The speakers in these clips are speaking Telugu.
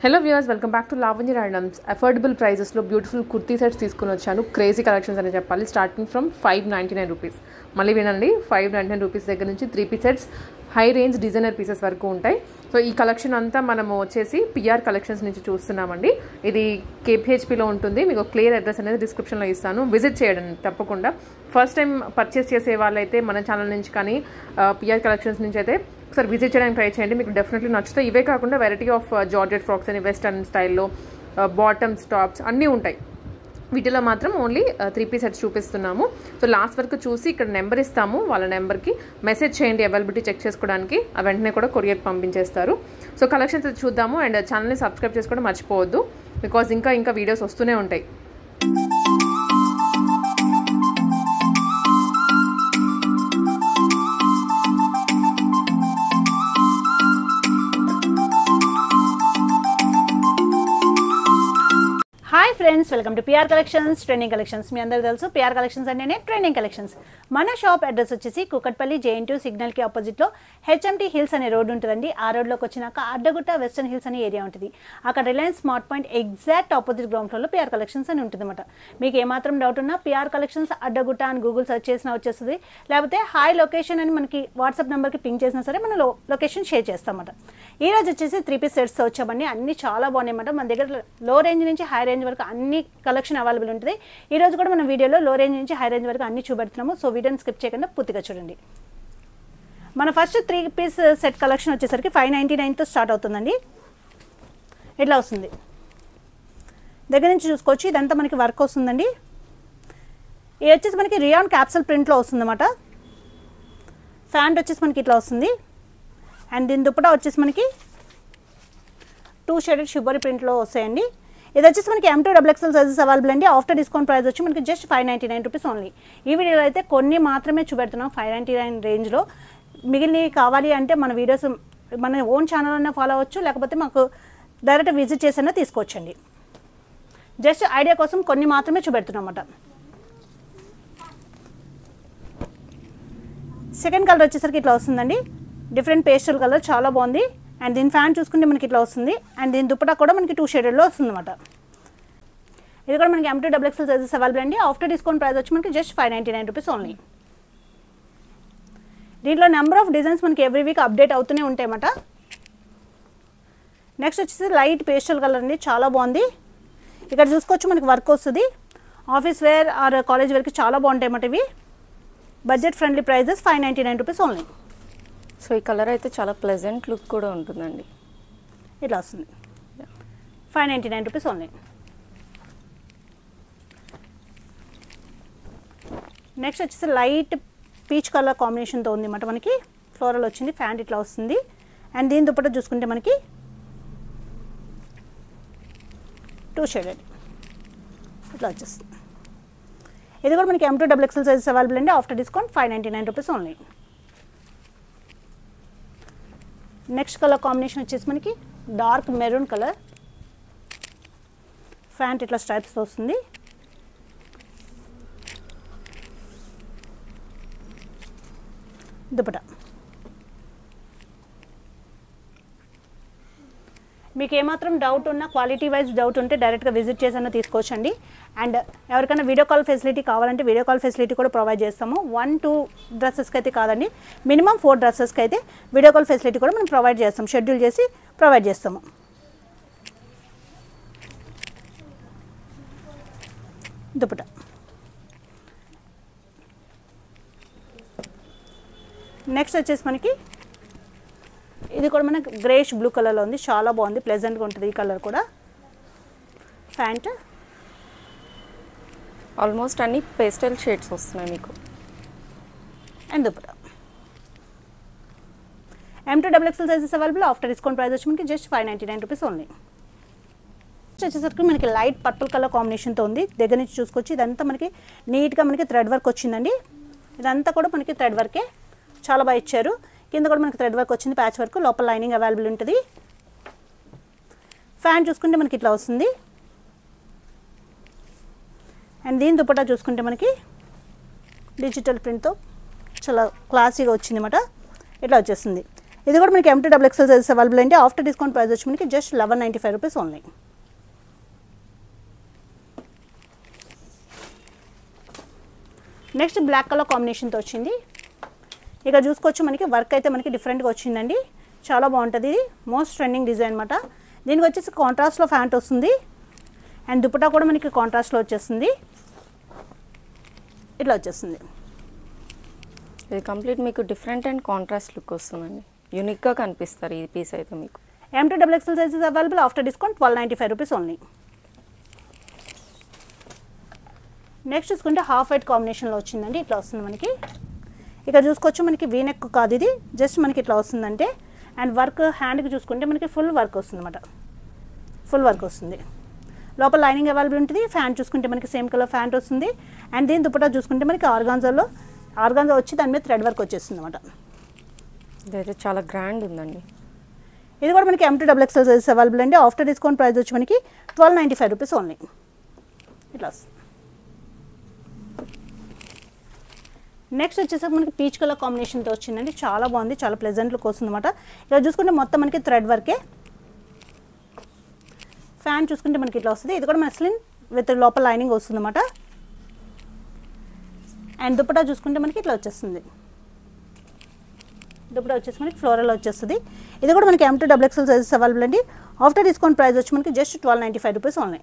Hello viewers, welcome back to Lavanya Randoms. Affordable ప్రైజెస్లో బ్యూటిఫుల్ కుర్తీ సెట్స్ తీసుకుని వచ్చాను. క్రేజీ కలెక్షన్స్ అని చెప్పాలి. Starting from 599 rupees. మళ్ళీ వినండి, 599 రూపీస్ దగ్గర నుంచి 3 piece sets, high range designer pieces వరకు ఉంటాయి. సో ఈ కలెక్షన్ అంతా మనము వచ్చేసి పిఆర్ కలెక్షన్స్ నుంచి చూస్తున్నామండి. ఇది కేపీహెచ్పిలో ఉంటుంది. మీకు క్లియర్ అడ్రస్ అనేది డిస్క్రిప్షన్లో ఇస్తాను. విజిట్ చేయండి తప్పకుండా. ఫస్ట్ టైం పర్చేస్ చేసే వాళ్ళైతే మన ఛానల్ నుంచి కానీ పిఆర్ కలెక్షన్స్ నుంచి అయితే ఒకసారి విజిట్ చేయడానికి ట్రై చేయండి. మీకు డెఫినెట్లీ నచ్చుతాయి. ఇవే కాకుండా వెరైటీ ఆఫ్ జార్జెట్ ఫ్రాక్స్ అని వెస్టర్న్ స్టైల్లో బాటమ్స్, టాప్స్ అన్నీ ఉంటాయి. వీటిలో మాత్రం ఓన్లీ 3 పీస్ సెట్స్ చూపిస్తున్నాము. సో లాస్ట్ వరకు చూసి ఇక్కడ నెంబర్ ఇస్తాము. వాళ్ళ నెంబర్కి మెసేజ్ చేయండి అవైలబిలిటీ చెక్ చేసుకోవడానికి. ఆ వెంటనే కూడా కొరియర్ పంపించేస్తారు. సో కలెక్షన్స్ చూద్దాము. అండ్ ఛానల్ని సబ్స్క్రైబ్ చేసుకోవడం మర్చిపోవద్దు, బికాజ్ ఇంకా వీడియోస్ వస్తూనే ఉంటాయి. Hi friends, welcome to PR collections, trending collections. మీ అందరూ తెలుసు పిఆర్ కలెక్షన్స్ అంటేనే ట్రెండింగ్ కలెక్షన్స్. మన షాప్ అడ్రస్ వచ్చేసి కూకట్పల్లి JN2 సిగ్నల్కి ఆపోజిట్లో HMT హిల్స్ అనే రోడ్ ఉంటుందండి. ఆ రోడ్లోకి వచ్చినాక అడ్డగుట్ట వెస్టర్న్ హిల్స్ అనే ఏరియా ఉంటుంది. అక్కడ Reliance smart point exact opposite ground ఫ్లోర్లో పిఆర్ కలెక్షన్స్ అని ఉంటుంది అనమాట. మీకు ఏమాత్రం డౌట్ ఉన్నా పిఆర్ కలెక్షన్స్ అడ్డగుట్ట అని గూగుల్ సెర్చ్ చేసినా వచ్చేస్తుంది. లేకపోతే హాయ్ లొకేషన్ అని మనకి వాట్సాప్ నెంబర్కి పింక్ చేసినా సరే మనం లొకేషన్ షేర్ చేస్తామన్నమాట. ఈ రోజు వచ్చేసి 3 పీస్ సెట్స్ వచ్చామండి. అన్ని చాలా బాగున్నాయి అన్నమాట. మన దగ్గర లో రేంజ్ నుంచి హై రేంజ్ వరకు అన్ని కలెక్షన్ అవైలబుల్ ఉంటుంది. ఈ రోజు కూడా మనం వీడియోలో లో రేంజ్ నుంచి హై రేంజ్ వరకు అన్ని చూపెడుతున్నాము. సో వీడియోని స్కిప్ చేయకుండా పూర్తిగా చూడండి. మన ఫస్ట్ 3 పీస్ సెట్ కలెక్షన్ వచ్చేసరికి 599తో స్టార్ట్ అవుతుందండి. ఇట్లా వస్తుంది. దగ్గర నుంచి చూసుకోవచ్చు. ఇదంతా మనకి వర్క్ వస్తుందండి. ఇది వచ్చేసి మనకి రియాన్ క్యాప్సూల్ ప్రింట్లో వస్తుంది అన్నమాట. ఫ్యాంట్ వచ్చేసి మనకి ఇట్లా వస్తుంది. అండ్ దీని దుప్పటా వచ్చేసి మనకి 2 షేడెడ్ షిబోరి ప్రింట్లో వస్తాయండి. ఇది వచ్చేసి మనకి M2XXL సైజెస్ అవైలబుల్ అండి. ఆఫ్టర్ డిస్కౌంట్ ప్రైస్ వచ్చి మనకి జస్ట్ 599 రూపీస్ ఓన్లీ. ఈ వీడియోలో అయితే కొన్ని మాత్రమే చూపెడుతున్నాం 599 రేంజ్లో. మిగిలినవి కావాలి అంటే మన వీడియోస్ మన ఓన్ ఛానల్ అన్న ఫాలో అవ్వచ్చు, లేకపోతే మాకు డైరెక్ట్ విజిట్ చేసైనా తీసుకోవచ్చండి. జస్ట్ ఐడియా కోసం కొన్ని మాత్రమే చూపెడుతున్నాం అన్నమాట. సెకండ్ కలర్ వచ్చేసరికి ఇట్లా వస్తుందండి. డిఫరెంట్ పేస్టల్ కలర్, చాలా బాగుంది. అండ్ దీని ఫ్యాన్ చూసుకుంటే మనకి ఇట్లా వస్తుంది. అండ్ దీని దుప్పటా కూడా మనకి 2 షేడెడ్లో వస్తుంది అనమాట. ఇది కూడా మనకి M2XXL సైజెస్ అవైలబుల్ అండి. ఆఫ్టర్ డిస్కౌంట్ ప్రైస్ వచ్చి మనకి జస్ట్ 599 రూపీస్ ఓన్లీ. దీంట్లో నెంబర్ ఆఫ్ డిజైన్స్ మనకి ఎవ్రీ వీక్ అప్డేట్ అవుతూనే ఉంటాయి అన్నమాట. నెక్స్ట్ వచ్చేసి లైట్ పేస్టల్ కలర్ అండి, చాలా బాగుంది. ఇక్కడ చూసుకోవచ్చు మనకి వర్క్ వస్తుంది. ఆఫీస్ వేర్ ఆర్ కాలేజ్ వేర్కి చాలా బాగుంటాయి అన్నమాట. ఇవి budget friendly prices 599 rupees only. So ఈ కలర్ అయితే చాలా ప్లెజెంట్ లుక్ కూడా ఉంటుందండి. ఇట్లా వస్తుంది. 599 రూపీస్ ఓన్లీ. నెక్స్ట్ వచ్చేసి లైట్ పీచ్ కలర్ కాంబినేషన్తో ఉంది అన్నమాట. మనకి ఫ్లోరల్ వచ్చింది. ఫ్యాంట్ ఇట్లా వస్తుంది. అండ్ దీని దుప్పట చూసుకుంటే మనకి 2 షేడెడ్ ఇట్లా వచ్చేస్తుంది. ఇది కూడా మనకి M2XXL సైజెస్ అవైలబుల్ అండి. After discount 599 rupees only. Next colour combination వచ్చేసి మనకి డార్క్ మెరూన్ కలర్. ఫ్యాంట్ ఇట్లా స్ట్రైప్స్తో వస్తుంది. దుపట్టా మీకు ఏమాత్రం డౌట్ ఉన్నా, క్వాలిటీ వైజ్ డౌట్ ఉంటే డైరెక్ట్గా విజిట్ చేసైనా తీసుకోవచ్చండి. అండ్ ఎవరికైనా వీడియో కాల్ ఫెసిలిటీ కావాలంటే వీడియో కాల్ ఫెసిలిటీ కూడా ప్రొవైడ్ చేస్తాము. 1-2 డ్రెస్సెస్కి అయితే కాదండి, మినిమం 4 డ్రెస్సెస్కి అయితే వీడియో కాల్ ఫెసిలిటీ కూడా మనం ప్రొవైడ్ చేస్తాం. షెడ్యూల్ చేసి ప్రొవైడ్ చేస్తాము. దుపట్టా నెక్స్ట్ వచ్చేసి మనకి ఇది కూడా మనకి గ్రేష్ బ్లూ కలర్లో ఉంది. చాలా బాగుంది, ప్లెజెంట్గా ఉంటుంది ఈ కలర్ కూడా. ఫ్యాంట్ ఆల్మోస్ట్ అన్ని పేస్టల్ షేడ్స్ వస్తున్నాయి మీకు. And dupatta M2XXL sizes available. After discount price వచ్చి మనకి జస్ట్ 599 రూపీస్ ఓన్లీ. వచ్చేసరికి మనకి లైట్ పర్పుల్ కలర్ కాంబినేషన్తో ఉంది. దగ్గర నుంచి చూసుకోవచ్చు. ఇదంతా మనకి నీట్గా మనకి థ్రెడ్ వర్క్ వచ్చిందండి. ఇదంతా కూడా మనకి థ్రెడ్ వర్కే, చాలా బాగా ఇచ్చారు. కింద కూడా మనకి థ్రెడ్ వర్క్ వచ్చింది, ప్యాచ్ వర్క్. లోపల లైనింగ్ అవైలబుల్ ఉంటుంది. ఫ్యాన్ చూసుకుంటే మనకి ఇట్లా వస్తుంది. అండ్ దీని దుపట్టా చూసుకుంటే మనకి డిజిటల్ ప్రింట్తో చాలా క్లాసీగా వచ్చింది అన్నమాట. ఇట్లా వచ్చేస్తుంది. ఇది కూడా మనకి M2 XXL సైజెస్ అవైలబుల్ అండి. ఆఫ్టర్ డిస్కౌంట్ ప్రైస్ వచ్చి మనకి just 1195 rupees only. Next black colour కాంబినేషన్తో వచ్చింది. ఇక్కడ చూసుకోవచ్చు మనకి వర్క్ అయితే మనకి డిఫరెంట్గా వచ్చిందండి. చాలా బాగుంటుంది. ఇది మోస్ట్ ట్రెండింగ్ డిజైన్ అనమాట. దీనికి వచ్చేసి కాంట్రాస్ట్లో ఫ్యాంట్ వస్తుంది అండ్ దుపట్టా కూడా మనకి కాంట్రాస్ట్లో వచ్చేస్తుంది. ఇట్లా వచ్చేస్తుంది. ఇది కంప్లీట్ మీకు డిఫరెంట్ అండ్ కాంట్రాస్ట్ లుక్ వస్తుందండి. యూనిక్గా కనిపిస్తారు ఈ పీస్ అయితే మీకు. M2 XXL sizes available after discount 1295 rupees only. Next చూసుకుంటే హాఫ్ వైట్ కాంబినేషన్లో వచ్చిందండి. ఇట్లా వస్తుంది మనకి. ఇక్కడ చూసుకోవచ్చు మనకి వీనెక్ కాదు, ఇది జస్ట్ మనకి ఇట్లా వస్తుందంటే అండ్ వర్క్ హ్యాండ్కి చూసుకుంటే మనకి ఫుల్ వర్క్ వస్తుంది అనమాట. ఫుల్ వర్క్ వస్తుంది. లోపల లైనింగ్ అవైలబుల్ ఉంటుంది. ఫ్యాంట్ చూసుకుంటే మనకి సేమ్ కలర్ ఫ్యాంట్ వస్తుంది అండ్ దీని దుపట్టా చూసుకుంటే మనకి ఆర్గాన్జా వచ్చి దాని మీద థ్రెడ్ వర్క్ వచ్చేస్తుంది అనమాట. ఇదైతే చాలా గ్రాండ్ ఉందండి. ఇది కూడా మనకి M2 XXL సైజెస్ అవైలబుల్ అండి. ఆఫ్టర్ డిస్కౌంట్ ప్రైస్ వచ్చి మనకి 1295 రూపీస్ ఓన్లీ. ఇట్లా నెక్స్ట్ వచ్చేసరికి మనకి పీచ్ కలర్ కాంబినేషన్తో వచ్చిందండి. చాలా బాగుంది. చాలా ప్లెజెంట్ లుక్ వస్తుంది అనమాట. ఇలా చూసుకుంటే మొత్తం మనకి థ్రెడ్ వర్కే. ఫ్యాన్ చూసుకుంటే మనకి ఇట్లా వస్తుంది. ఇది కూడా మస్లిన్ విత్ లోపల లైనింగ్ వస్తుంది అనమాట. అండ్ దుపట్టా చూసుకుంటే మనకి ఇట్లా వచ్చేస్తుంది. దుపట్టా వచ్చేసి మనకి ఫ్లోరల్ వచ్చేస్తుంది. ఇది కూడా మనకి M2 XXL సైజెస్ అవైలబుల్ అండి. ఆఫ్టర్ డిస్కౌంట్ ప్రైస్ వచ్చి మనకి జస్ట్ 1295 రూపీస్ ఓన్లీ.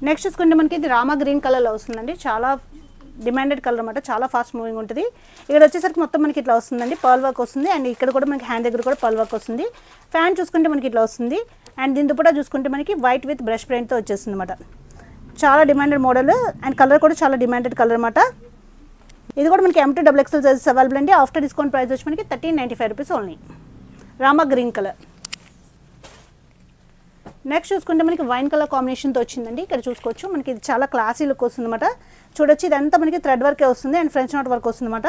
నెక్స్ట్ చూసుకుంటే మనకి ఇది రామా గ్రీన్ కలర్లో వస్తుందండి. చాలా డిమాండెడ్ కలర్ అనమాట. చాలా ఫాస్ట్ మూవింగ్ ఉంటుంది. ఇక్కడ వచ్చేసరికి మొత్తం మనకి ఇట్లా వస్తుందండి. పర్ల్ వర్క్ వస్తుంది అండ్ ఇక్కడ కూడా మనకి హ్యాండ్ దగ్గర కూడా పర్ల్ వర్క్ వస్తుంది. ఫ్యాన్ చూసుకుంటే మనకి ఇట్లా వస్తుంది అండ్ దీని దుపట్టా చూసుకుంటే మనకి వైట్ విత్ బ్రష్ ప్రింట్తో వచ్చేస్తుంది అనమాట. చాలా డిమాండెడ్ మోడల్ అండ్ కలర్ కూడా చాలా డిమాండెడ్ కలర్ అనమాట. ఇది కూడా మనకి M2 XXL సైజెస్ అవైలబుల్ అండి. ఆఫ్టర్ డిస్కౌంట్ ప్రైస్ వచ్చి మనకి 1395 rupees only. Rama green colour. Next చూసుకుంటే మనకి వైన్ కలర్ కాంబినేషన్తో వచ్చిందండి. ఇక్కడ చూసుకోవచ్చు మనకి ఇది చాలా క్లాసీ లుక్ వస్తుంది అనమాట. చూడొచ్చు ఇదంతా మనకి థ్రెడ్ వర్కే వస్తుంది అండ్ ఫ్రెంచ్ నాట్ వర్క్ వస్తుంది అనమాట.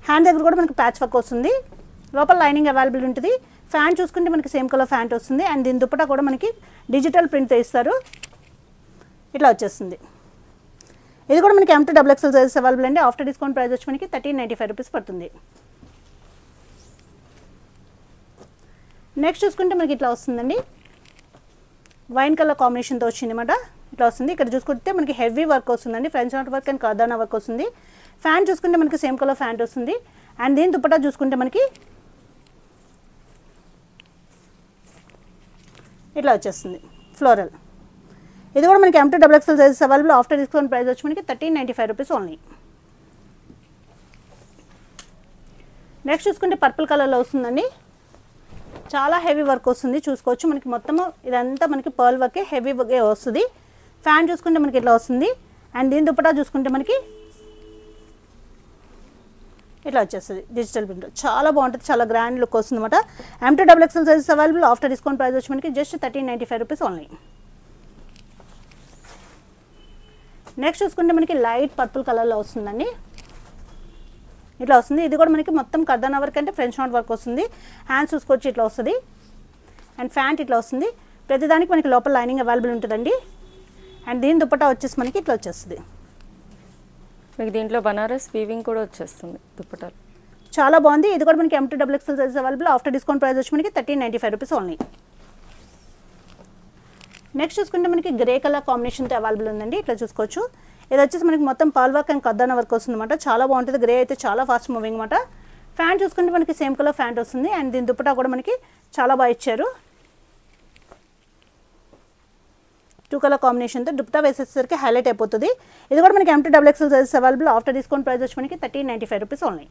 హ్యాండ్ దగ్గర కూడా మనకి ప్యాచ్ వర్క్ వస్తుంది. లోపల లైనింగ్ అవైలబుల్ ఉంటుంది. ఫ్యాన్ చూసుకుంటే మనకి సేమ్ కలర్ ఫ్యాంట్ వస్తుంది అండ్ దీని దుపట్టా కూడా మనకి డిజిటల్ ప్రింట్తో ఇస్తారు. ఇట్లా వచ్చేస్తుంది. ఇది కూడా మనకి M2 XXL సైజెస్ అవైలబుల్ అండి. ఆఫ్టర్ డిస్కౌంట్ ప్రైస్ వచ్చి మనకి 1395 రూపీస్ పడుతుంది. నెక్స్ట్ చూసుకుంటే మనకి ఇట్లా వస్తుందండి. వైన్ కలర్ కాంబినేషన్తో వచ్చింది అనమాట. ఇట్లా వస్తుంది. ఇక్కడ చూసుకుంటే మనకి హెవీ వర్క్ వస్తుందండి. ఫ్రెంచ్ నాట్ వర్క్ అండ్ కర్దానా వర్క్ వస్తుంది. ఫ్యాన్ చూసుకుంటే మనకి సేమ్ కలర్ ఫ్యాంట్ వస్తుంది అండ్ దీని దుపట్టా చూసుకుంటే మనకి ఇట్లా వచ్చేస్తుంది ఫ్లోరల్. ఇది కూడా మనకి M2 XXL sizes available. After discount price వచ్చి మనకి 1395 రూపీస్ ఓన్లీ. నెక్స్ట్ చూసుకుంటే పర్పుల్ కలర్లో వస్తుందండి. చాలా హెవీ వర్క్ వస్తుంది. చూసుకోవచ్చు మనకి మొత్తము ఇదంతా మనకి పర్ల్ వర్కే హెవీ వర్కే వస్తుంది. ఫ్యాన్ చూసుకుంటే మనకి ఇట్లా వస్తుంది అండ్ దీని దుపట్టా చూసుకుంటే మనకి ఇట్లా వచ్చేస్తుంది డిజిటల్ ప్రింట్. చాలా బాగుంటుంది. చాలా గ్రాండ్ లుక్ వస్తుంది అనమాట. M2 XXL sizes available. After discount price వచ్చి మనకి జస్ట్ 1395 రూపీస్ ఓన్లీ. నెక్స్ట్ చూసుకుంటే మనకి లైట్ పర్పుల్ కలర్లో వస్తుందండి. ఇట్లా వస్తుంది. ఇది కూడా మనకి మొత్తం కర్దానా వర్క్ అంటే ఫ్రెంచ్ నాట్ వర్క్ వస్తుంది. హ్యాండ్స్ చూసుకోవచ్చు ఇట్లా వస్తుంది అండ్ ఫ్యాంట్ ఇట్లా వస్తుంది. ప్రతిదానికి మనకి లోపల లైనింగ్ అవైలబుల్ ఉంటుందండి అండ్ దీని దుపట్టా వచ్చేసి మనకి ఇట్లా వచ్చేస్తుంది. మీకు దీంట్లో బనారస్ వీవింగ్ కూడా వచ్చేస్తుంది దుపట్టాలు. చాలా బాగుంది. ఇది కూడా మనకి M2 XXL sizes available. After discount price వచ్చి మనకి 1395 రూపీస్ ఓన్లీ. నెక్స్ట్ చూసుకుంటే మనకి గ్రే కలర్ కాంబినేషన్తో అవైలబుల్ ఉందండి. ఇట్లా చూసుకోవచ్చు. ఇది వచ్చేసి మనకి మొత్తం పర్ల్ వర్క్ అండ్ కర్దానా వర్క్ వస్తుంది అనమాట. చాలా బాగుంటుంది. గ్రే అయితే చాలా ఫాస్ట్ మూవింగ్ అనమాట. ఫ్యాంట్ చూసుకుంటే మనకి సేమ్ కలర్ ఫ్యాంట్ వస్తుంది అండ్ దీని దుపట్టా కూడా మనకి చాలా బాగా ఇచ్చారు. 2 కలర్ కాంబినేషన్తో దుపట్టా వేసేసరికి హైలైట్ అయిపోతుంది. ఇది కూడా మనకి M2 XXL sizes available. After discount price వచ్చి మనకి 1395 రూపీస్ ఓన్లీ.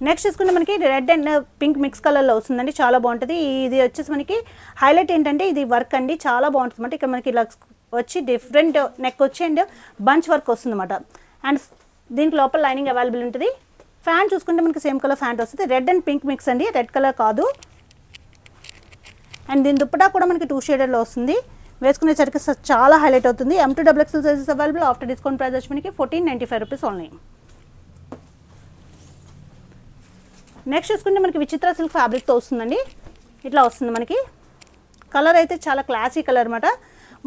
నెక్స్ట్ చూసుకుంటే మనకి రెడ్ అండ్ పింక్ మిక్స్ కలర్లో వస్తుందండి. చాలా బాగుంటుంది. ఇది వచ్చేసి మనకి హైలైట్ ఏంటంటే ఇది వర్క్ అండి. చాలా బాగుంటుంది అనమాట. ఇక్కడ మనకి ఇలా వచ్చి డిఫరెంట్ నెక్ వచ్చి అండ్ బంచ్ వర్క్ వస్తుంది అనమాట అండ్ దీనికి లోపల లైనింగ్ అవైలబుల్ ఉంటుంది. ఫ్యాన్ చూసుకుంటే మనకి సేమ్ కలర్ ఫ్యాంట్ వస్తుంది. రెడ్ అండ్ పింక్ మిక్స్ అండి. రెడ్ కలర్ కాదు అండ్ దీని దుపట్టా కూడా మనకి 2 షేడర్లో వస్తుంది. వేసుకునేసరికి చాలా హైలైట్ అవుతుంది. M2 XXL sizes available. After discount price వచ్చి మనకి 1495 రూపీస్ ఓన్లీ. నెక్స్ట్ చూసుకుంటే మనకి విచిత్ర సిల్క్ ఫ్యాబ్రిక్తో వస్తుందండి. ఇట్లా వస్తుంది మనకి. కలర్ అయితే చాలా క్లాసీ కలర్ అనమాట.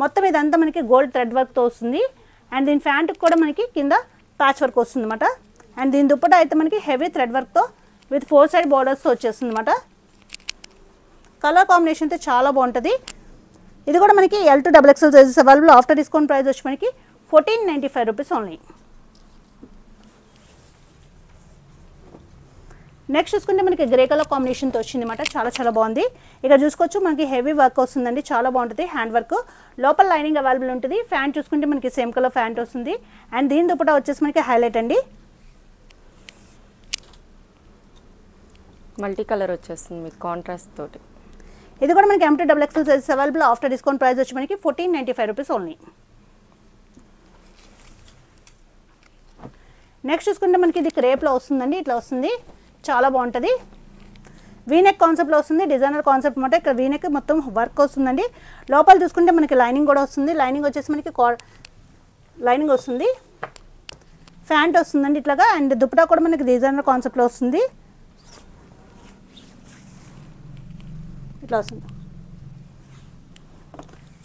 మొత్తం ఇదంతా మనకి గోల్డ్ థ్రెడ్ వర్క్తో వస్తుంది అండ్ దీని ప్యాంట్కి కూడా మనకి కింద ప్యాచ్ వర్క్ వస్తుంది అనమాట. అండ్ దీని దుప్పటా అయితే మనకి హెవీ థ్రెడ్ వర్క్తో విత్ 4 సైడ్ బార్డర్స్తో వచ్చేస్తుంది అనమాట. కలర్ కాంబినేషన్ అయితే చాలా బాగుంటుంది. ఇది కూడా మనకి L to XXL sizes available. After discount price వచ్చి మనకి 1495 రూపీస్ ఓన్లీ. నెక్స్ట్ చూసుకుంటే మనకి గ్రే కలర్ కాంబినేషన్తో వచ్చింది అనమాట. చాలా చాలా బాగుంది. ఇక్కడ చూసుకోవచ్చు మనకి హెవీ వర్క్ వస్తుందండి, చాలా బాగుంటుంది. హ్యాండ్ వర్క్, లోపల లైనింగ్ అవైలబుల్ ఉంటుంది. ఫ్యాంట్ చూసుకుంటే మనకి సేమ్ కలర్ ఫ్యాంట్ వస్తుంది. అండ్ దీని దుపట్టా వచ్చేసి మనకి హైలైట్ అండి, మల్టీ కలర్ వచ్చేస్తుంది మీకు కాంట్రాస్ట్ తోటి. ఇది కూడా మనకి M to XXL sizes available. After discount price వచ్చి మనకి 1495 రూపీస్ ఓన్లీ. నెక్స్ట్ చూసుకుంటే మనకి ఇది క్రేప్లో వస్తుందండి, ఇట్లా వస్తుంది, చాలా బాగుంటుంది. వీనెక్ కాన్సెప్ట్లో వస్తుంది, డిజైనర్ కాన్సెప్ట్ అనమాట. ఇక్కడ వీనెక్ మొత్తం వర్క్ వస్తుందండి. లోపల చూసుకుంటే మనకి లైనింగ్ కూడా వస్తుంది. లైనింగ్ వచ్చేసి మనకి లైనింగ్ వస్తుంది, ఫ్యాంట్ వస్తుందండి ఇట్లాగా. అండ్ దుపట్టా కూడా మనకి డిజైనర్ కాన్సెప్ట్లో వస్తుంది, ఇట్లా వస్తుంది.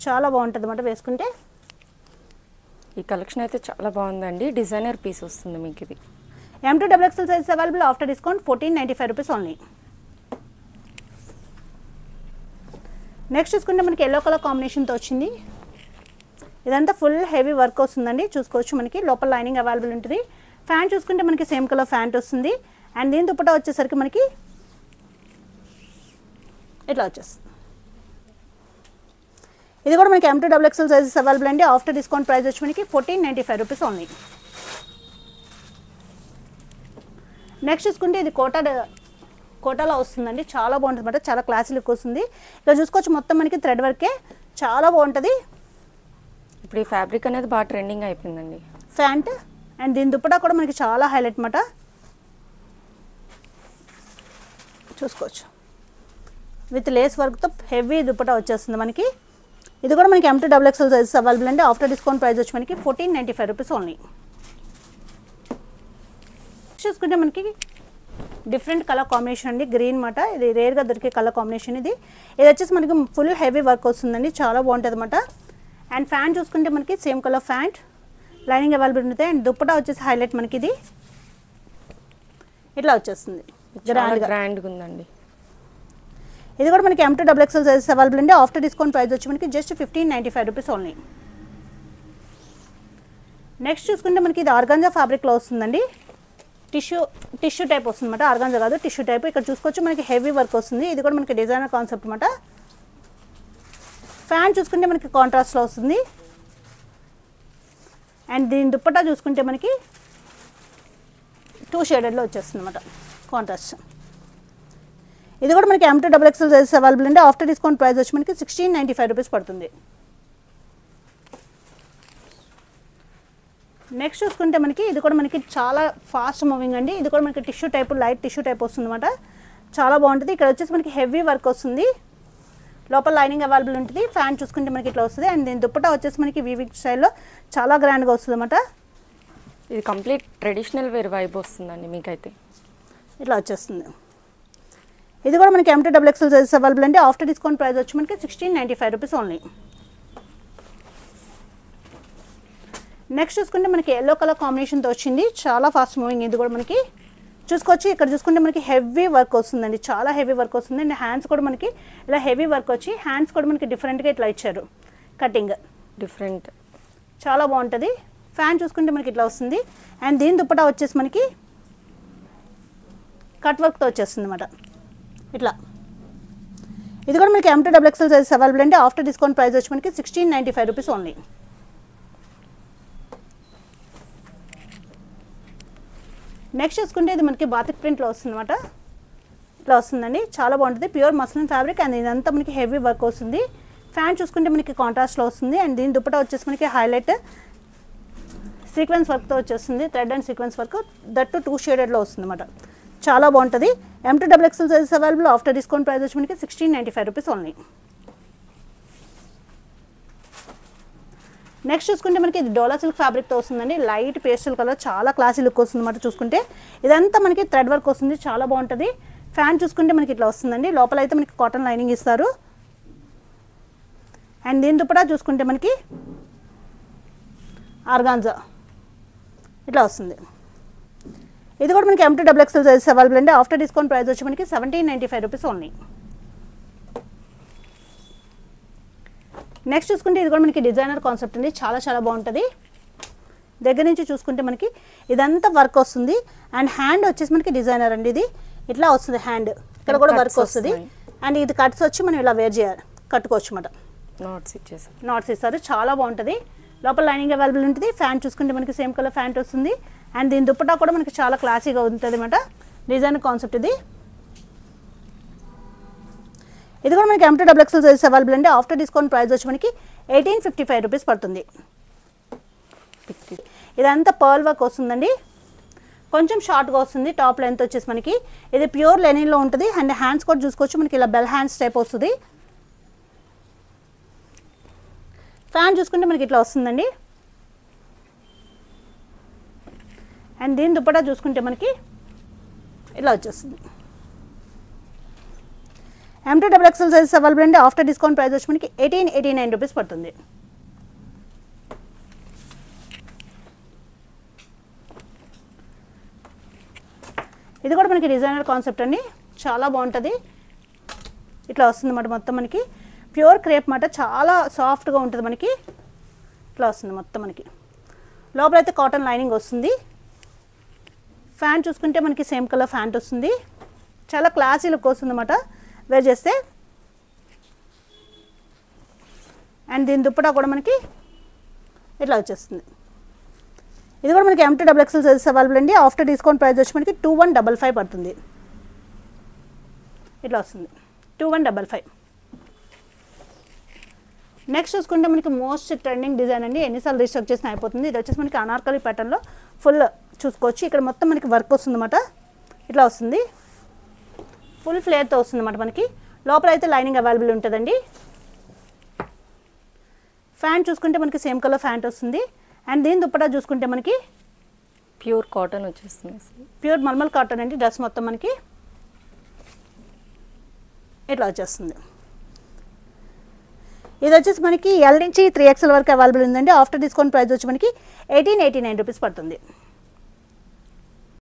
చాలా బాగుంటుంది అన్నమాట వేసుకుంటే. ఈ కలెక్షన్ అయితే చాలా బాగుందండి, డిజైనర్ పీస్ వస్తుంది మీకు. ఇది M to XXL size available. After discount 1495 rupees only. Next చూసుకుంటే మనకి ఎల్లో కలర్ కాంబినేషన్తో వచ్చింది. ఇదంతా ఫుల్ హెవీ వర్క్ వస్తుందండి, చూసుకోవచ్చు. మనకి లోపల లైనింగ్ అవైలబుల్ ఉంటుంది. ఫ్యాంట్ చూసుకుంటే మనకి సేమ్ కలర్ ఫ్యాంట్ వస్తుంది. అండ్ దీని దుపట్టా వచ్చేసరికి మనకి ఇట్లా వచ్చేస్తుంది. ఇది కూడా మనకి M to XXL sizes available అండి. ఆఫ్టర్ డిస్కౌంట్ ప్రైస్ వచ్చి మనకి 1495 రూపీస్ ఓన్లీ. నెక్స్ట్ చూసుకుంటే ఇది కోటాలో వస్తుందండి, చాలా బాగుంటుంది అనమాట. చాలా క్లాసీ లుక్ వస్తుంది. ఇక్కడ చూసుకోవచ్చు మొత్తం మనకి థ్రెడ్ వర్కే, చాలా బాగుంటుంది. ఇప్పుడు ఈ ఫ్యాబ్రిక్ అనేది బాగా ట్రెండింగ్ అయిపోయిందండి. ఫ్యాంట్ అండ్ దీని దుపట్టా కూడా మనకి చాలా హైలైట్ అనమాట, చూసుకోవచ్చు. విత్ లేస్ వర్క్తో హెవీ దుపట్టా వచ్చేస్తుంది మనకి. ఇది కూడా మనకి M to XXL sizes available అండి. ఆఫ్టర్ డిస్కౌంట్ ప్రైస్ వచ్చి మనకి 1495 రూపీస్ ఓన్లీ. చూసుకుంటే మనకి డిఫరెంట్ కలర్ కాంబినేషన్ అండి, గ్రీన్ మాట. ఇది రేర్గా దొరికే కలర్ కాంబినేషన్. ఇది వచ్చేసి మనకి ఫుల్ హెవీ వర్క్ వస్తుందండి, చాలా బాగుంటుంది అనమాట. అండ్ ఫ్యాంట్ చూసుకుంటే మనకి same colour pant, lining available ఉంటుంది. అండ్ దుపట్టా వచ్చేసి హైలైట్ మనకి ఇది ఇట్లా వచ్చేస్తుంది, గ్రాండ్గా ఉందండి. ఇది కూడా మనకి M to XXL sizes available అండి. ఆఫ్టర్ డిస్కౌంట్ ప్రైస్ వచ్చి మనకి జస్ట్ 1595 రూపీస్ ఓన్లీ. నెక్స్ట్ చూసుకుంటే మనకి ఇది ఆర్గాంజా ఫ్యాబ్రిక్లో వస్తుందండి. టిష్యూ టైప్ వస్తుంది అనమాట, ఆర్గాంజా కాదు, టిష్యూ టైప్. ఇక్కడ చూసుకోవచ్చు మనకి హెవీ వర్క్ వస్తుంది. ఇది కూడా మనకి డిజైనర్ కాన్సెప్ట్ అనమాట. ఫ్యాంట్ చూసుకుంటే మనకి కాంట్రాస్ట్లో వస్తుంది. అండ్ దీని దుపట్టా చూసుకుంటే మనకి 2 షేడెడ్లో వచ్చేస్తుంది అనమాట, కాంట్రాస్ట్. ఇది కూడా మనకి M to XXL sizes available అండి. ఆఫ్టర్ డిస్కౌంట్ ప్రైస్ వచ్చి మనకి 1695 రూపీస్ పడుతుంది. నెక్స్ట్ చూసుకుంటే మనకి ఇది కూడా మనకి చాలా ఫాస్ట్ మూవింగ్ అండి. ఇది కూడా మనకి tissue type, light tissue type వస్తుంది అనమాట, చాలా బాగుంటుంది. ఇక్కడ వచ్చేసి మనకి హెవీ వర్క్ వస్తుంది, లోపల లైనింగ్ అవైలబుల్ ఉంటుంది. ఫ్యాంట్ చూసుకుంటే మనకి ఇట్లా వస్తుంది. అండ్ దీని దుపట్టా వచ్చేసి మనకి వీవింగ్ స్టైల్లో చాలా గ్రాండ్గా వస్తుంది అనమాట. ఇది కంప్లీట్ ట్రెడిషనల్ వేర్ వైబ్ వస్తుందండి మీకైతే, ఇట్లా వచ్చేస్తుంది. ఇది కూడా మనకి M to XXL sizes available అండి. ఆఫ్టర్ డిస్కౌంట్ ప్రైస్ వచ్చి మనకి 1695 రూపీస్ ఓన్లీ. నెక్స్ట్ చూసుకుంటే మనకి ఎల్లో కలర్ కాంబినేషన్తో వచ్చింది, చాలా ఫాస్ట్ మూవింగ్. ఇది కూడా మనకి చూసుకోవచ్చు. ఇక్కడ చూసుకుంటే మనకి హెవీ వర్క్ వస్తుందండి, చాలా హెవీ వర్క్ వస్తుంది. అండ్ హ్యాండ్స్ కూడా మనకి ఇలా హెవీ వర్క్ వచ్చి, హ్యాండ్స్ కూడా మనకి డిఫరెంట్గా ఇట్లా ఇచ్చారు, కటింగ్ డిఫరెంట్, చాలా బాగుంటుంది. ఫ్యాన్ చూసుకుంటే మనకి ఇట్లా వస్తుంది. అండ్ దీని దుపట్టా వచ్చేసి మనకి కట్ వర్క్తో వచ్చేస్తుంది అనమాట, ఇట్లా. ఇది కూడా మనకి M to XXL sizes available అండి. ఆఫ్టర్ డిస్కౌంట్ ప్రైస్ వచ్చి మనకి 1695 రూపీస్ ఓన్లీ. నెక్స్ట్ చూసుకుంటే ఇది మనకి బాతిక్ ప్రింట్లో వస్తుంది అనమాట, ఇట్లా వస్తుందండి, చాలా బాగుంటుంది. Pure muslin fabric. అండ్ ఇదంతా మనకి హెవీ వర్క్ వస్తుంది. ఫ్యాన్ చూసుకుంటే మనకి కాంట్రాస్ట్లో వస్తుంది. అండ్ దీని దుపట్టా వచ్చేసి మనకి హైలైట్ సీక్వెన్స్ వర్క్తో వచ్చేస్తుంది, thread and sequence work, that 2 షేడెడ్లో వస్తుంది అనమాట, చాలా బాగుంటుంది. M to XXL sizes available. After discount price వచ్చి మనకి 1695 రూపీస్ ఓన్లీ. నెక్స్ట్ చూసుకుంటే మనకి ఇది డోలా సిల్క్ ఫ్యాబ్రిక్తో వస్తుందండి, లైట్ పేస్టల్ కలర్, చాలా క్లాసీ లుక్ వస్తుంది అన్నమాట. చూసుకుంటే ఇదంతా మనకి థ్రెడ్ వర్క్ వస్తుంది, చాలా బాగుంటుంది. ఫ్యాన్ చూసుకుంటే మనకి ఇట్లా వస్తుందండి, లోపల అయితే మనకి కాటన్ లైనింగ్ ఇస్తారు. అండ్ దీని దుపట్టా చూసుకుంటే మనకి ఆర్గాన్జా ఇట్లా వస్తుంది. ఇది కూడా మనకి M2 XXL సైజెస్ అవైలబుల్ అండి. ఆఫ్టర్ డిస్కౌంట్ ప్రైస్ వచ్చి మనకి 1795 రూపీస్ ఓన్లీ. నెక్స్ట్ చూసుకుంటే ఇది కూడా మనకి డిజైనర్ కాన్సెప్ట్ అండి. చాలా చాలా బాగుంటుంది. దగ్గర నుంచి చూసుకుంటే మనకి ఇదంతా వర్క్ వస్తుంది. అండ్ హ్యాండ్ వచ్చేసి మనకి డిజైనర్ అండి. ఇది ఇట్లా వస్తుంది హ్యాండ్, ఇక్కడ కూడా వర్క్ వస్తుంది. అండ్ ఇది కట్స్ వచ్చి మనం ఇలా వేర్ చేయాలి, కట్టుకోవచ్చు అన్నమాట. నాట్స్ ఇస్తారు, చాలా బాగుంటుంది. లోపల లైనింగ్ అవైలబుల్ ఉంటుంది. ఫ్యాంట్ చూసుకుంటే మనకి సేమ్ కలర్ ఫ్యాంట్ వస్తుంది. అండ్ దీని దుప్పటా కూడా మనకి చాలా క్లాసీగా ఉంటుంది అన్నమాట. డిజైనర్ కాన్సెప్ట్ ఇది. ఇది కూడా మనకి M2 XXL సైజెస్ అవైలబుల్ అండి. ఆఫ్టర్ డిస్కౌంట్ ప్రైస్ వచ్చి మనకి 1855 రూపీస్ పడుతుంది. ఇదంతా పర్ల్ వర్క్ వస్తుందండి. కొంచెం షార్ట్గా వస్తుంది. టాప్ లెంత్ వచ్చేసి మనకి ఇది ప్యూర్ లెనిన్లో ఉంటుంది. అండ్ హ్యాండ్స్ కూడా చూసుకోవచ్చు, మనకి ఇలా బెల్ హ్యాండ్స్ టైప్ వస్తుంది. ఫ్యాన్ చూసుకుంటే మనకి ఇట్లా వస్తుందండి. అండ్ దీని దుప్పటా చూసుకుంటే మనకి ఇలా వచ్చేస్తుంది. M2 XXL సైజెస్ అవైలబుల్ అండి. ఆఫ్టర్ డిస్కౌంట్ ప్రైస్ వచ్చి మనకి 1889 రూపీస్ పడుతుంది. ఇది కూడా మనకి డిజైనర్ కాన్సెప్ట్ అండి. చాలా బాగుంటుంది. ఇట్లా వస్తుంది అన్నమాట. మొత్తం మనకి ప్యూర్ క్రేప్ మాట, చాలా సాఫ్ట్గా ఉంటుంది. మనకి ఇట్లా వస్తుంది మొత్తం. మనకి లోపలైతే కాటన్ లైనింగ్ వస్తుంది. ఫ్యాంట్ చూసుకుంటే మనకి సేమ్ కలర్ ఫ్యాంట్ వస్తుంది. చాలా క్లాసీ లుక్ వస్తుంది అన్నమాట వేర్ చేస్తే. అండ్ దీని దుప్పటా కూడా మనకి ఇట్లా వచ్చేస్తుంది. ఇది కూడా మనకి M2 XXL సైజెస్ అవైలబుల్ అండి. ఆఫ్టర్ డిస్కౌంట్ ప్రైస్ వచ్చి మనకి 2155 పడుతుంది. ఇట్లా వస్తుంది 2155. నెక్స్ట్ చూసుకుంటే మనకి మోస్ట్ ట్రెండింగ్ డిజైన్ అండి. ఎన్నిసార్లు రీస్టాక్ చేసినా అయిపోతుంది. ఇది వచ్చేసి మనకి అనార్కలి ప్యాటర్న్లో ఫుల్ చూసుకోవచ్చు. ఇక్కడ మొత్తం మనకి వర్క్ వస్తుంది అన్నమాట. ఇట్లా వస్తుంది, ఫుల్ ఫ్లేర్తో వస్తుంది అన్నమాట. మనకి లోపల అయితే లైనింగ్ అవైలబుల్ ఉంటుందండి. ఫ్యాంట్ చూసుకుంటే మనకి సేమ్ కలర్ ఫ్యాంట్ వస్తుంది. అండ్ దీని దుప్పటా చూసుకుంటే మనకి ప్యూర్ కాటన్ వచ్చేస్తుంది. ప్యూర్ మల్మల్ కాటన్ అండి. డ్రెస్ మొత్తం మనకి ఇట్లా వచ్చేస్తుంది. ఇది వచ్చేసి మనకి L నుంచి 3XL వరకు అవైలబుల్ ఉందండి. ఆఫ్టర్ డిస్కౌంట్ ప్రైస్ వచ్చి మనకి 1889 రూపీస్ పడుతుంది.